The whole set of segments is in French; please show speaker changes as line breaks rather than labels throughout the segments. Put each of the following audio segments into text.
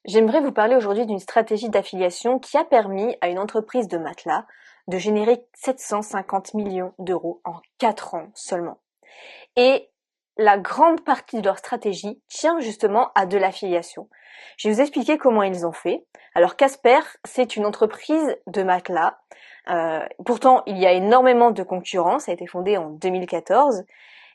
J'aimerais vous parler aujourd'hui d'une stratégie d'affiliation qui a permis à une entreprise de matelas de générer 750 millions d'euros en 4 ans seulement. Et la grande partie de leur stratégie tient justement à de l'affiliation. Je vais vous expliquer comment ils ont fait. Alors Casper, c'est une entreprise de matelas. Pourtant, il y a énormément de concurrence. Ça a été fondé en 2014.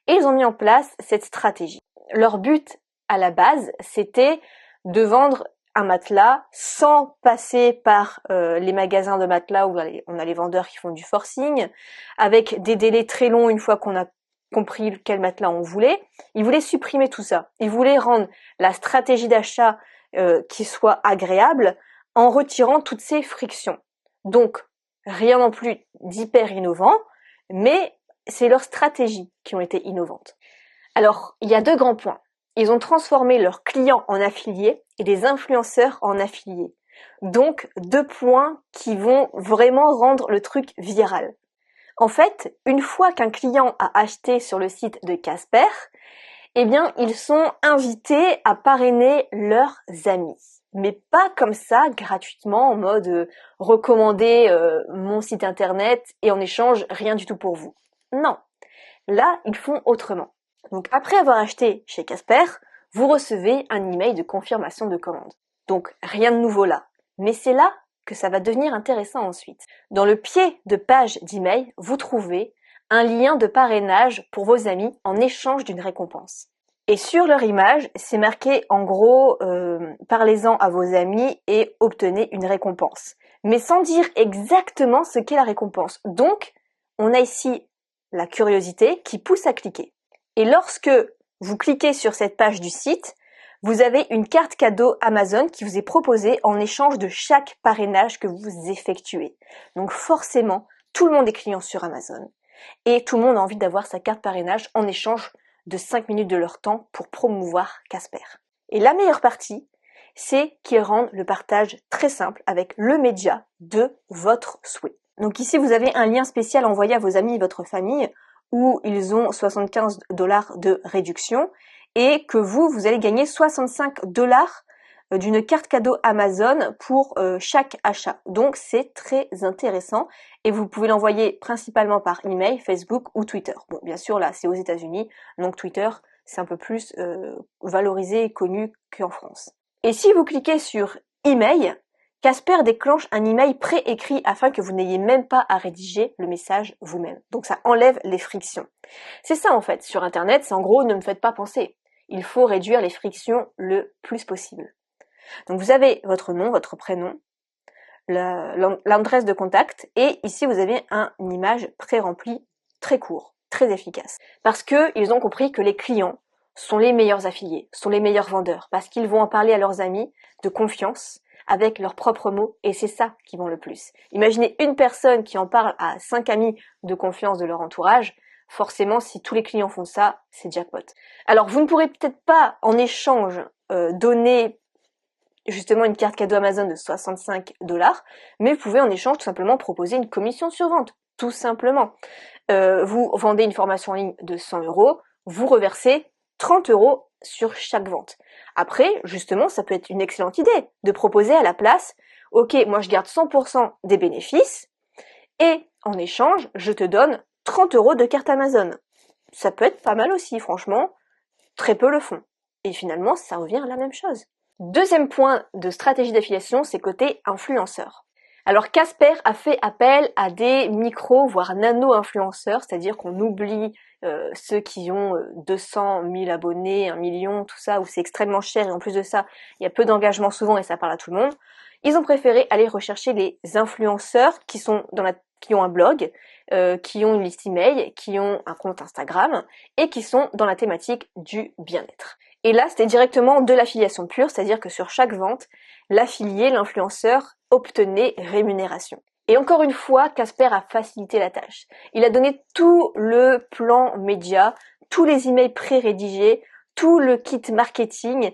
Et ils ont mis en place cette stratégie. Leur but à la base, c'était de vendre un matelas sans passer par les magasins de matelas où on a les vendeurs qui font du forcing, avec des délais très longs une fois qu'on a compris quel matelas on voulait. Ils voulaient supprimer tout ça. Ils voulaient rendre la stratégie d'achat qui soit agréable en retirant toutes ces frictions. Donc, rien non plus d'hyper innovant, mais c'est leurs stratégies qui ont été innovantes. Alors, il y a 2 grands points. Ils ont transformé leurs clients en affiliés et des influenceurs en affiliés. Donc, 2 points qui vont vraiment rendre le truc viral. En fait, une fois qu'un client a acheté sur le site de Casper, eh bien, ils sont invités à parrainer leurs amis. Mais pas comme ça, gratuitement, en mode recommander mon site internet et en échange, rien du tout pour vous. Non. Là, ils font autrement. Donc, après avoir acheté chez Casper, vous recevez un email de confirmation de commande. Donc, rien de nouveau là. Mais c'est là que ça va devenir intéressant ensuite. Dans le pied de page d'email, vous trouvez un lien de parrainage pour vos amis en échange d'une récompense. Et sur leur image, c'est marqué en gros parlez-en à vos amis et obtenez une récompense. Mais sans dire exactement ce qu'est la récompense. Donc, on a ici la curiosité qui pousse à cliquer. Et lorsque vous cliquez sur cette page du site, vous avez une carte cadeau Amazon qui vous est proposée en échange de chaque parrainage que vous effectuez. Donc forcément, tout le monde est client sur Amazon. Et tout le monde a envie d'avoir sa carte parrainage en échange de 5 minutes de leur temps pour promouvoir Casper. Et la meilleure partie, c'est qu'ils rendent le partage très simple avec le média de votre souhait. Donc ici, vous avez un lien spécial envoyé à vos amis et votre famille où ils ont 75 $ de réduction et que vous allez gagner 65 $ d'une carte cadeau Amazon pour chaque achat. Donc c'est très intéressant et vous pouvez l'envoyer principalement par email, Facebook ou Twitter. Bon, bien sûr là c'est aux États-Unis, donc Twitter c'est un peu plus valorisé et connu qu'en France. Et si vous cliquez sur email, Casper déclenche un email préécrit afin que vous n'ayez même pas à rédiger le message vous-même. Donc ça enlève les frictions. C'est ça en fait, sur Internet, c'est en gros ne me faites pas penser. Il faut réduire les frictions le plus possible. Donc vous avez votre nom, votre prénom, l'adresse de contact et ici vous avez une image pré-remplie, très court, très efficace. Parce qu'ils ont compris que les clients sont les meilleurs affiliés, sont les meilleurs vendeurs, parce qu'ils vont en parler à leurs amis de confiance, avec leurs propres mots, et c'est ça qui vend le plus. Imaginez une personne qui en parle à 5 amis de confiance de leur entourage, forcément si tous les clients font ça, c'est jackpot. Alors vous ne pourrez peut-être pas en échange donner justement une carte cadeau Amazon de 65 $, mais vous pouvez en échange tout simplement proposer une commission sur vente, tout simplement. Vous vendez une formation en ligne de 100 €, vous reversez 30 € sur chaque vente. Après, justement, ça peut être une excellente idée de proposer à la place, ok, moi je garde 100% des bénéfices et en échange, je te donne 30 € de carte Amazon. Ça peut être pas mal aussi, franchement, très peu le font. Et finalement, ça revient à la même chose. Deuxième point de stratégie d'affiliation, c'est côté influenceur. Alors Casper a fait appel à des micro, voire nano-influenceurs, c'est-à-dire qu'on oublie ceux qui ont 200 000 abonnés, 1 million, tout ça, où c'est extrêmement cher et en plus de ça, il y a peu d'engagement souvent et ça parle à tout le monde. Ils ont préféré aller rechercher les influenceurs qui ont un blog, qui ont une liste email, qui ont un compte Instagram et qui sont dans la thématique du bien-être. Et là, c'était directement de l'affiliation pure, c'est-à-dire que sur chaque vente, l'affilié, l'influenceur, obtenait rémunération. Et encore une fois, Casper a facilité la tâche. Il a donné tout le plan média, tous les emails pré-rédigés, tout le kit marketing,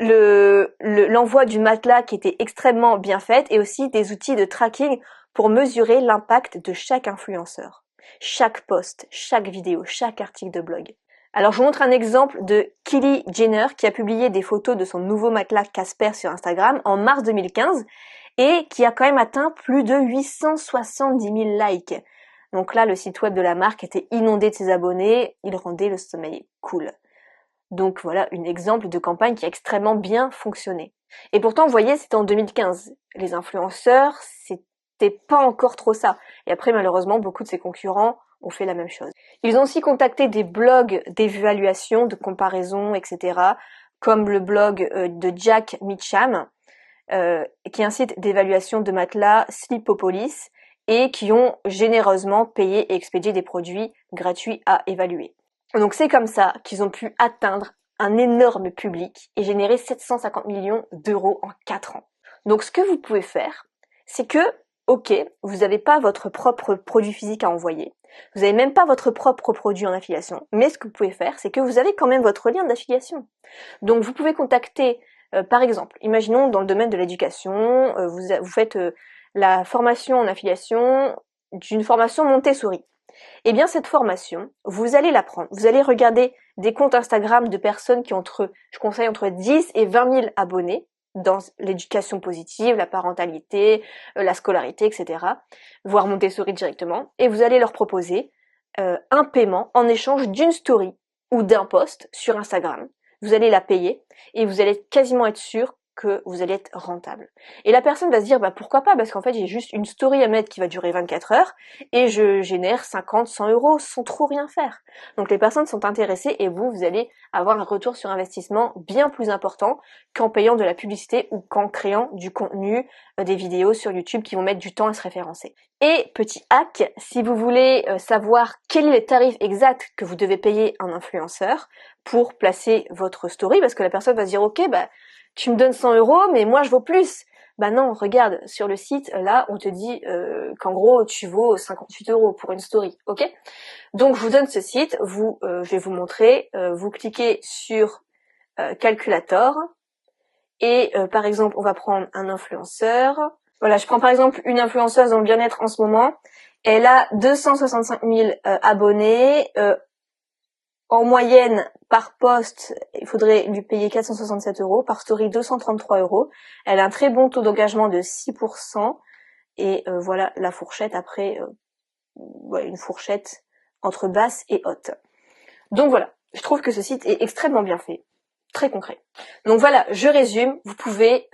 l'envoi du matelas qui était extrêmement bien fait et aussi des outils de tracking pour mesurer l'impact de chaque influenceur. Chaque post, chaque vidéo, chaque article de blog. Alors je vous montre un exemple de Kylie Jenner qui a publié des photos de son nouveau matelas Casper sur Instagram en mars 2015 et qui a quand même atteint plus de 870 000 likes. Donc là, le site web de la marque était inondé de ses abonnés, il rendait le sommeil cool. Donc voilà un exemple de campagne qui a extrêmement bien fonctionné. Et pourtant, vous voyez, c'était en 2015. Les influenceurs, c'était pas encore trop ça. Et après, malheureusement, beaucoup de ses concurrents ont fait la même chose. Ils ont aussi contacté des blogs d'évaluation, de comparaison, etc., comme le blog de Jack Mitcham, qui est un site d'évaluation de matelas Sleepopolis, et qui ont généreusement payé et expédié des produits gratuits à évaluer. Donc c'est comme ça qu'ils ont pu atteindre un énorme public et générer 750 millions d'euros en 4 ans. Donc ce que vous pouvez faire, c'est que, ok, vous n'avez pas votre propre produit physique à envoyer, vous n'avez même pas votre propre produit en affiliation, mais ce que vous pouvez faire, c'est que vous avez quand même votre lien d'affiliation. Donc vous pouvez contacter, par exemple, imaginons dans le domaine de l'éducation, vous faites la formation en affiliation d'une formation Montessori. Eh bien, cette formation, vous allez la prendre. Vous allez regarder des comptes Instagram de personnes qui ont je conseille entre 10 et 20 000 abonnés dans l'éducation positive, la parentalité, la scolarité, etc. Voire Montessori directement. Et vous allez leur proposer un paiement en échange d'une story ou d'un post sur Instagram. Vous allez la payer et vous allez quasiment être sûr que vous allez être rentable. Et la personne va se dire, bah pourquoi pas, parce qu'en fait j'ai juste une story à mettre qui va durer 24 heures et je génère 50, 100 euros sans trop rien faire. Donc les personnes sont intéressées et vous allez avoir un retour sur investissement bien plus important qu'en payant de la publicité ou qu'en créant du contenu, des vidéos sur YouTube qui vont mettre du temps à se référencer. Et petit hack, si vous voulez savoir quel est le tarif exact que vous devez payer un influenceur pour placer votre story, parce que la personne va se dire, ok, bah tu me donnes 100 euros, mais moi je vaux plus. Bah non, regarde, sur le site, là, on te dit qu'en gros, tu vaux 58 euros pour une story, ok? Donc, je vous donne ce site, je vais vous montrer, vous cliquez sur Calculator, et par exemple, on va prendre un influenceur. Voilà, je prends par exemple une influenceuse dans le bien-être en ce moment. Elle a 265 000 abonnés, en moyenne, par post, il faudrait lui payer 467 euros, par story 233 euros. Elle a un très bon taux d'engagement de 6%. Et voilà la fourchette après, une fourchette entre basse et haute. Donc voilà, je trouve que ce site est extrêmement bien fait, très concret. Donc voilà, je résume, vous pouvez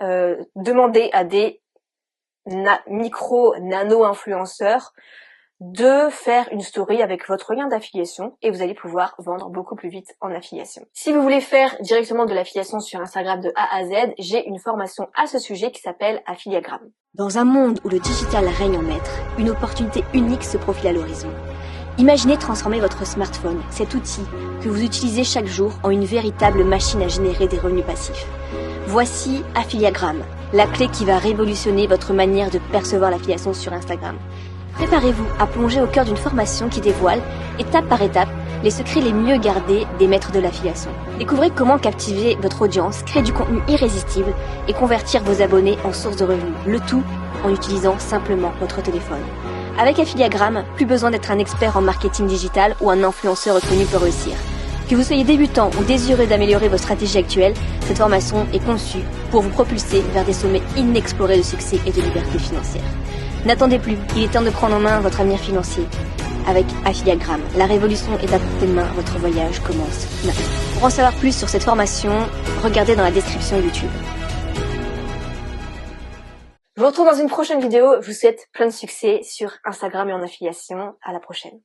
demander à des micro-nano-influenceurs de faire une story avec votre lien d'affiliation et vous allez pouvoir vendre beaucoup plus vite en affiliation. Si vous voulez faire directement de l'affiliation sur Instagram de A à Z, j'ai une formation à ce sujet qui s'appelle Affiliagram.
Dans un monde où le digital règne en maître, une opportunité unique se profile à l'horizon. Imaginez transformer votre smartphone, cet outil que vous utilisez chaque jour, en une véritable machine à générer des revenus passifs. Voici Affiliagram, la clé qui va révolutionner votre manière de percevoir l'affiliation sur Instagram. Préparez-vous à plonger au cœur d'une formation qui dévoile, étape par étape, les secrets les mieux gardés des maîtres de l'affiliation. Découvrez comment captiver votre audience, créer du contenu irrésistible et convertir vos abonnés en source de revenus. Le tout en utilisant simplement votre téléphone. Avec Affiliagram, plus besoin d'être un expert en marketing digital ou un influenceur reconnu pour réussir. Que vous soyez débutant ou désireux d'améliorer vos stratégies actuelles, cette formation est conçue pour vous propulser vers des sommets inexplorés de succès et de liberté financière. N'attendez plus, il est temps de prendre en main votre avenir financier. Avec Affiliagram, la révolution est à portée de main, votre voyage commence maintenant. Pour en savoir plus sur cette formation, regardez dans la description YouTube.
Je vous retrouve dans une prochaine vidéo, je vous souhaite plein de succès sur Instagram et en affiliation. À la prochaine.